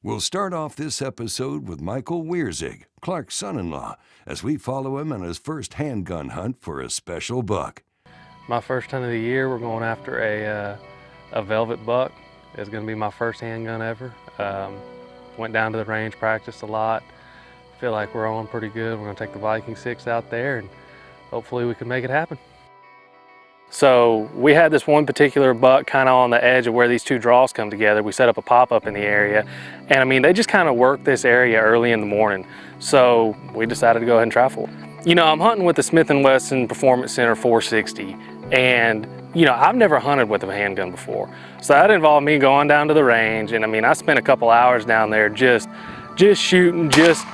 We'll start off this episode with Michael Wersig, Clark's son-in-law, as we follow him on his first handgun hunt for a special buck. My first hunt of the year, we're going after a velvet buck. It's going to be my first handgun ever. Went down to the range, practiced a lot. Feel like we're on pretty good. We're going to take the Viking 6 out there and hopefully we can make it happen. So we had this one particular buck kind of on the edge of where these two draws come together. We set up a pop-up in the area, and I mean, they just kind of work this area early in the morning. So we decided to go ahead and try for it. You know, I'm hunting with the Smith & Wesson Performance Center 460, and you know, I've never hunted with a handgun before. So that involved me going down to the range, and I mean, I spent a couple hours down there just shooting, just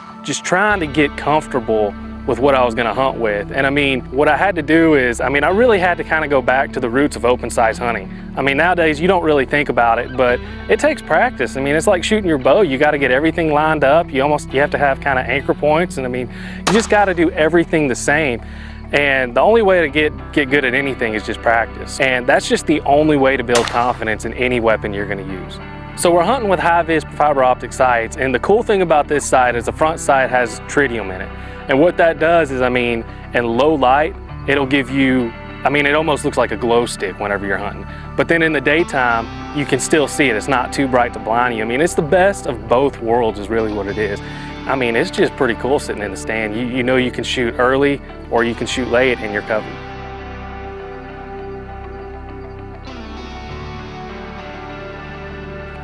trying to get comfortable with what I was gonna hunt with. And I mean, what I had to do is, I mean, I really had to kind of go back to the roots of open sights hunting. I mean, nowadays you don't really think about it, but it takes practice. I mean, it's like shooting your bow. You gotta get everything lined up. You have to have kind of anchor points. And I mean, you just gotta do everything the same. And the only way to get good at anything is just practice. And that's just the only way to build confidence in any weapon you're gonna use. So we're hunting with high-vis fiber optic sights. And the cool thing about this sight is the front sight has tritium in it. And what that does is, I mean, in low light, it'll give you, I mean, it almost looks like a glow stick whenever you're hunting. But then in the daytime, you can still see it. It's not too bright to blind you. I mean, it's the best of both worlds is really what it is. I mean, it's just pretty cool sitting in the stand. You know you can shoot early or you can shoot late and you're covered.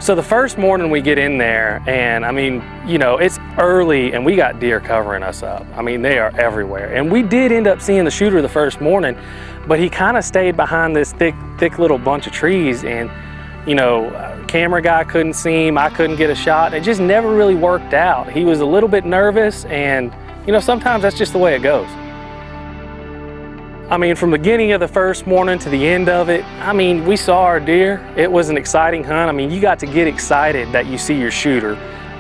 So the first morning we get in there, and I mean, you know, it's early and we got deer covering us up. I mean, they are everywhere. And we did end up seeing the shooter the first morning, but he kind of stayed behind this thick little bunch of trees, and you know, camera guy couldn't see him, I couldn't get a shot. It just never really worked out. He was a little bit nervous, and you know, sometimes that's just the way it goes. I mean, from the beginning of the first morning to the end of it, I mean, we saw our deer. It was an exciting hunt. I mean, you got to get excited that you see your shooter.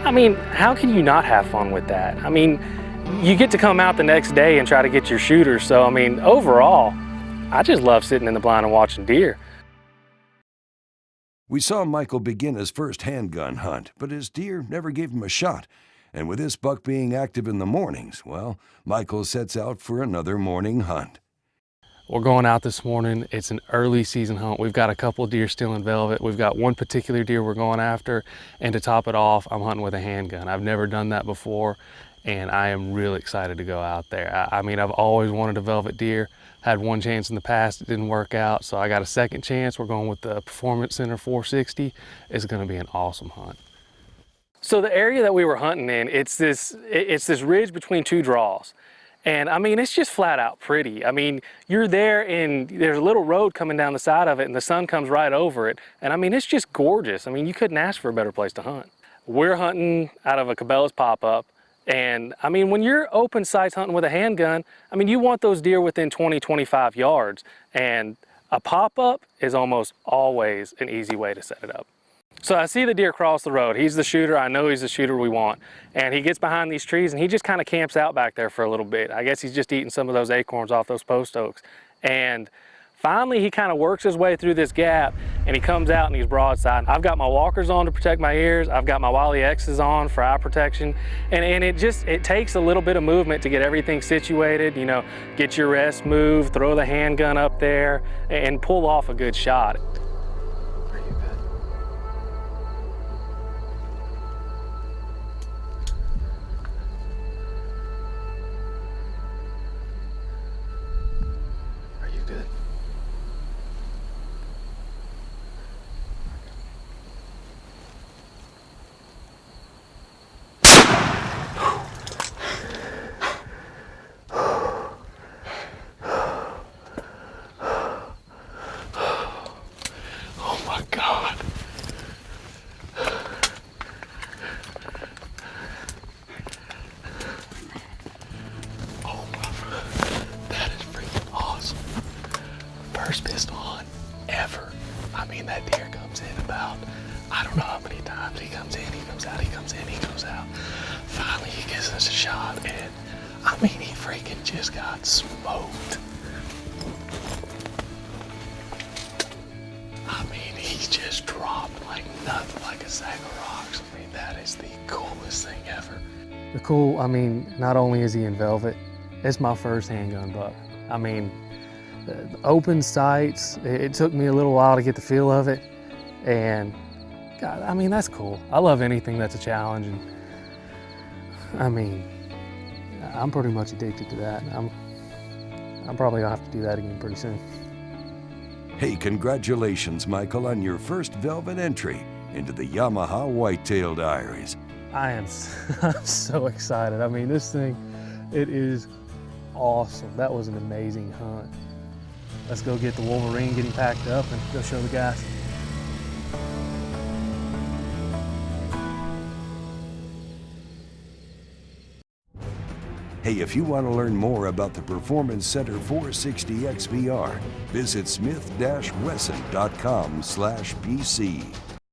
I mean, how can you not have fun with that? I mean, you get to come out the next day and try to get your shooter. So, I mean, overall, I just love sitting in the blind and watching deer. We saw Michael begin his first handgun hunt, but his deer never gave him a shot. And with this buck being active in the mornings, well, Michael sets out for another morning hunt. We're going out this morning. It's an early season hunt. We've got a couple of deer still in velvet. We've got one particular deer we're going after. And to top it off, I'm hunting with a handgun. I've never done that before, and I am really excited to go out there. I mean, I've always wanted a velvet deer. Had one chance in the past, it didn't work out. So I got a second chance. We're going with the Performance Center 460. It's gonna be an awesome hunt. So the area that we were hunting in, it's this ridge between two draws. And I mean, it's just flat out pretty. I mean, you're there and there's a little road coming down the side of it and the sun comes right over it. And I mean, it's just gorgeous. I mean, you couldn't ask for a better place to hunt. We're hunting out of a Cabela's pop-up. And I mean, when you're open sights hunting with a handgun, I mean, you want those deer within 20, 25 yards. And a pop-up is almost always an easy way to set it up. So I see the deer cross the road. He's the shooter. I know he's the shooter we want. And he gets behind these trees and he just kind of camps out back there for a little bit. I guess he's just eating some of those acorns off those post oaks. And finally he kind of works his way through this gap and he comes out and he's broadside. I've got my walkers on to protect my ears. I've got my Wiley-X's on for eye protection. And it takes a little bit of movement to get everything situated, you know, get your rest moved, throw the handgun up there and pull off a good shot. First pistol hunt ever. I mean, that deer comes in about, I don't know how many times. He comes in, he comes out, he comes in, he goes out. Finally, he gives us a shot, and I mean, he freaking just got smoked. I mean, he just dropped like nothing, like a sack of rocks. I mean, that guy's the coolest thing ever. I mean, not only is he in velvet, it's my first handgun buck. I mean, the open sights, it took me a little while to get the feel of it. And God, I mean, that's cool. I love anything that's a challenge. And I mean, I'm pretty much addicted to that. I'm probably gonna have to do that again pretty soon. Hey, congratulations, Michael, on your first velvet entry into the Yamaha Whitetail Diaries. I'm so excited. I mean, this thing, it is awesome. That was an amazing hunt. Let's go get the Wolverine, get him packed up, and go show the guys. Hey, if you want to learn more about the Performance Center 460X VR, visit smith-wesson.com/PC.